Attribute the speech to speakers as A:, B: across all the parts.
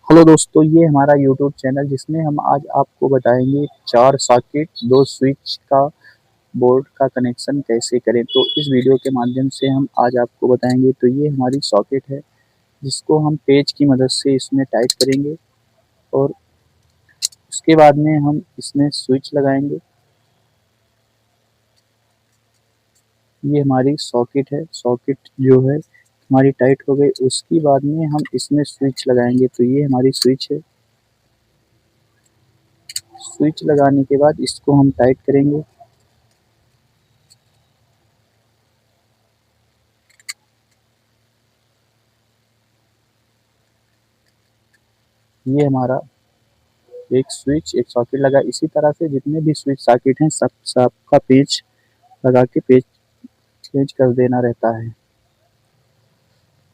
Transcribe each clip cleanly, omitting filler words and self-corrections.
A: Hello दोस्तों, ये हमारा यूट्यूब चैनल जिसमें हम आज आपको बताएंगे 4 सॉकेट 2 स्विच का बोर्ड का कनेक्शन कैसे करें। तो इस वीडियो के माध्यम से हम आज आपको बताएंगे। तो ये हमारी सॉकेट है जिसको हम पेच की मदद से इसमें टाइट करेंगे और उसके बाद में हम इसमें स्विच लगाएंगे। ये हमारी सॉकेट है। सॉकेट जो है हमारी टाइट हो गई, उसके बाद में हम इसमें स्विच लगाएंगे। तो ये हमारी स्विच है। स्विच लगाने के बाद इसको हम टाइट करेंगे। ये हमारा एक स्विच एक सॉकेट लगा। इसी तरह से जितने भी स्विच सॉकेट हैं सबका पेच लगा के पेच चेंज कर देना रहता है।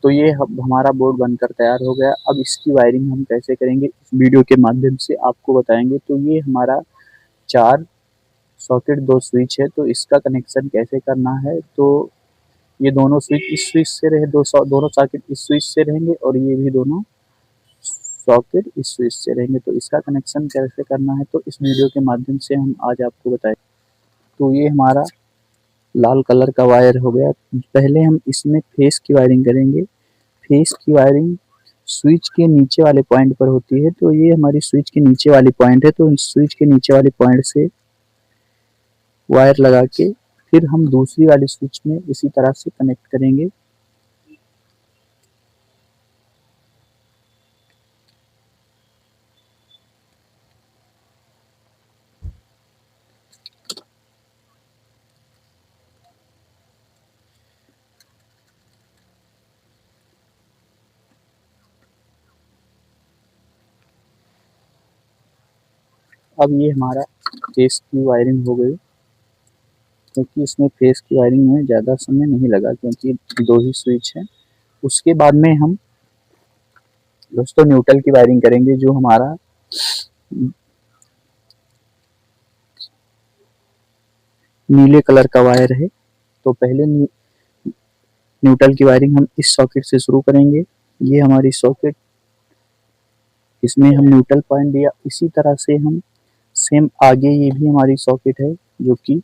A: तो ये हमारा बोर्ड बनकर तैयार हो गया। अब इसकी वायरिंग हम कैसे करेंगे इस वीडियो के माध्यम से आपको बताएंगे। तो ये हमारा 4 सॉकेट 2 स्विच है। तो इसका कनेक्शन कैसे करना है, तो ये दोनों स्विच इस स्विच से रहे, दोनों सॉकेट इस स्विच से रहेंगे और ये भी दोनों सॉकेट इस स्विच से रहेंगे। तो इसका कनेक्शन कैसे करना है तो इस वीडियो के माध्यम से हम आज आपको बताएंगे। तो ये हमारा लाल कलर का वायर हो गया। पहले हम इसमें फेस की वायरिंग करेंगे। फेस की वायरिंग स्विच के नीचे वाले पॉइंट पर होती है। तो ये हमारी स्विच के नीचे वाली पॉइंट है। तो स्विच के नीचे वाले पॉइंट से वायर लगा के फिर हम दूसरी वाली स्विच में इसी तरह से कनेक्ट करेंगे। अब ये हमारा फेस की वायरिंग हो गई, क्योंकि इसमें फेस की वायरिंग में ज़्यादा समय नहीं लगा क्योंकि 2 ही स्विच है। उसके बाद में हम दोस्तों न्यूट्रल की वायरिंग करेंगे, जो हमारा नीले कलर का वायर है। तो पहले न्यूट्रल की वायरिंग हम इस सॉकेट से शुरू करेंगे। ये हमारी सॉकेट, इसमें हम न्यूट्रल पॉइंट दिया। इसी तरह से हम सेम आगे ये भी हमारी सॉकेट है जो कि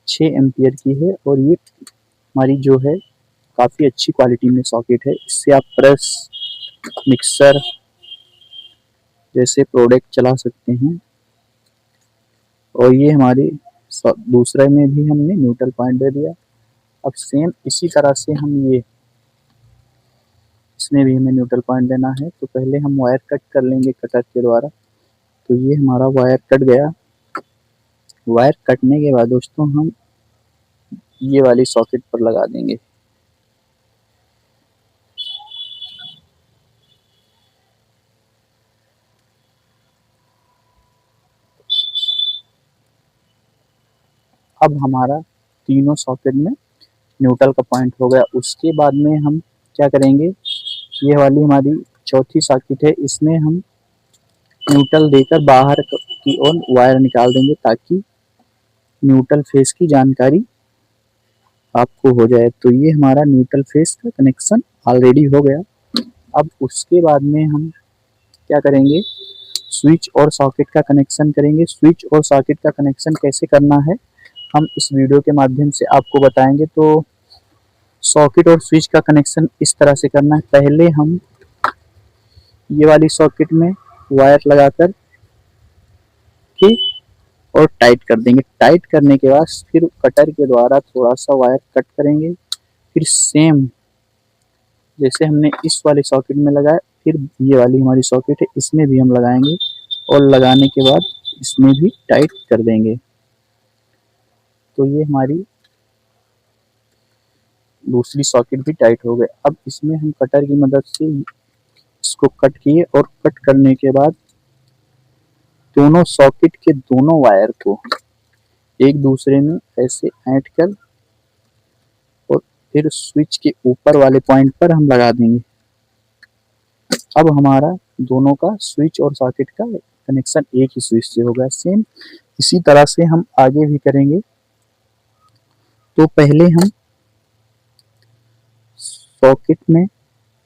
A: 6 एम्पियर की है और ये हमारी जो है काफ़ी अच्छी क्वालिटी में सॉकेट है। इससे आप प्रेस, मिक्सर जैसे प्रोडक्ट चला सकते हैं। और ये हमारी दूसरे में भी हमने न्यूट्रल पॉइंट दे दिया। अब सेम इसी तरह से हम ये इसमें भी हमें न्यूट्रल पॉइंट देना है। तो पहले हम वायर कट कर लेंगे कटर के द्वारा। तो ये हमारा वायर कट गया। वायर कटने के बाद दोस्तों हम ये वाली सॉकेट पर लगा देंगे। अब हमारा तीनों सॉकेट में न्यूट्रल का पॉइंट हो गया। उसके बाद में हम क्या करेंगे, ये वाली हमारी चौथी सॉकेट है, इसमें हम न्यूट्रल देकर बाहर की ओर वायर निकाल देंगे ताकि न्यूट्रल फेस की जानकारी आपको हो जाए। तो ये हमारा न्यूट्रल फेस का कनेक्शन ऑलरेडी हो गया। अब उसके बाद में हम क्या करेंगे, स्विच और सॉकेट का कनेक्शन करेंगे। स्विच और सॉकेट का कनेक्शन कैसे करना है हम इस वीडियो के माध्यम से आपको बताएंगे। तो सॉकेट और स्विच का कनेक्शन इस तरह से करना है। पहले हम ये वाली सॉकेट में वायर लगाकर ठीक और टाइट कर देंगे। टाइट करने के बाद फिर कटर के द्वारा थोड़ा सा वायर कट करेंगे। फिर सेम जैसे हमने इस वाली सॉकेट में लगाया, फिर ये वाली हमारी सॉकेट है, इसमें भी हम लगाएंगे और लगाने के बाद इसमें भी टाइट कर देंगे। तो ये हमारी दूसरी सॉकेट भी टाइट हो गई। अब इसमें हम कटर की मदद से इसको कट किए और कट करने के बाद दोनों सॉकेट के दोनों वायर को एक दूसरे में ऐसे ऐंठ कर और फिर स्विच के ऊपर वाले पॉइंट पर हम लगा देंगे। अब हमारा दोनों का स्विच और सॉकेट का कनेक्शन एक ही स्विच से होगा। सेम इसी तरह से हम आगे भी करेंगे। तो पहले हम सॉकेट में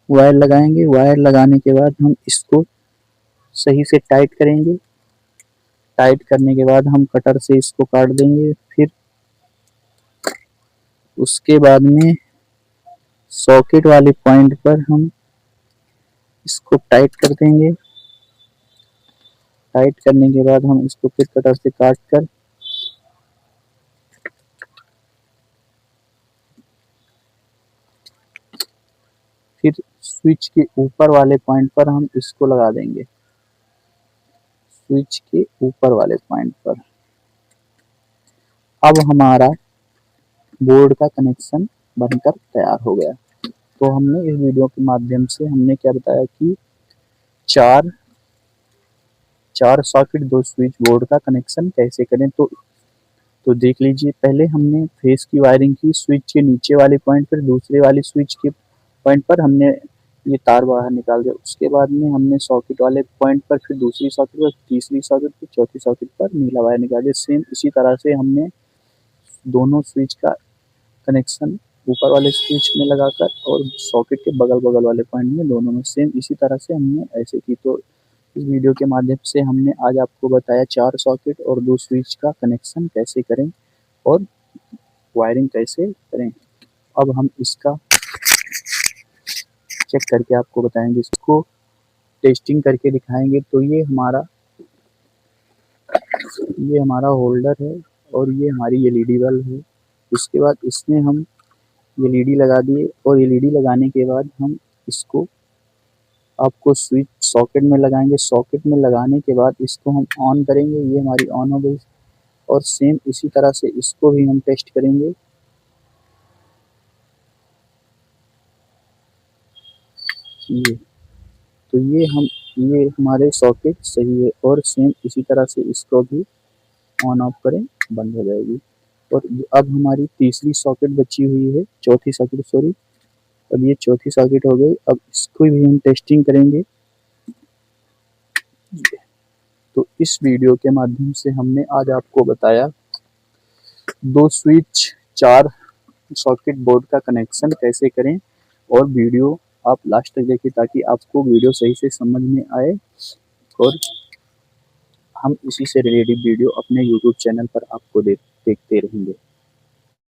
A: वायर लगाएंगे। वायर लगाने के बाद हम इसको सही से टाइट करेंगे। टाइट करने के बाद हम कटर से इसको काट देंगे। फिर उसके बाद में सॉकेट वाले पॉइंट पर हम इसको टाइट कर देंगे। टाइट करने के बाद हम इसको फिर कटर से काट कर फिर स्विच के ऊपर वाले पॉइंट पर हम इसको लगा देंगे। स्विच के ऊपर वाले पॉइंट पर अब हमारा बोर्ड का कनेक्शन बनकर तैयार हो गया। तो हमने इस वीडियो के माध्यम से हमने क्या बताया कि चार सॉकेट 2 स्विच बोर्ड का कनेक्शन कैसे करें। तो देख लीजिए, पहले हमने फेस की वायरिंग की स्विच के नीचे वाले पॉइंट पर, दूसरे वाले स्विच के पॉइंट पर हमने ये तार बाहर निकाल दिया। उसके बाद में हमने सॉकेट वाले पॉइंट पर फिर दूसरी सॉकेट पर, तीसरी सॉकेट पर, चौथी सॉकेट पर नीला वायर निकाल दिया। सेम इसी तरह से हमने दोनों स्विच का कनेक्शन ऊपर वाले स्विच में लगाकर और सॉकेट के बगल बगल वाले पॉइंट में दोनों में सेम इसी तरह से हमने ऐसे की। तो इस वीडियो के माध्यम से हमने आज आपको बताया 4 सॉकेट और 2 स्विच का कनेक्शन कैसे करें और वायरिंग कैसे करें। अब हम इसका चेक करके आपको बताएंगे, इसको टेस्टिंग करके दिखाएंगे। तो ये हमारा होल्डर है और ये हमारी एलईडी बल्ब है। उसके बाद इसमें हम एलईडी लगा दिए और एलईडी लगाने के बाद हम इसको आपको स्विच सॉकेट में लगाएंगे। सॉकेट में लगाने के बाद इसको हम ऑन करेंगे। ये हमारी ऑन हो गई और सेम इसी तरह से इसको भी हम टेस्ट करेंगे। ये तो ये हमारे सॉकेट सही है और सेम इसी तरह से इसको भी ऑन ऑफ करें, बंद हो जाएगी। और अब हमारी तीसरी सॉकेट बची हुई है, चौथी सॉकेट सॉरी, अब ये चौथी सॉकेट हो गई। अब इसको भी हम टेस्टिंग करेंगे। तो इस वीडियो के माध्यम से हमने आज आपको बताया 2 स्विच 4 सॉकेट बोर्ड का कनेक्शन कैसे करें। और वीडियो आप लास्ट तक देखिए ताकि आपको वीडियो सही से समझ में आए और हम इसी से रिलेटेड वीडियो अपने YouTube चैनल पर आपको देखते रहेंगे।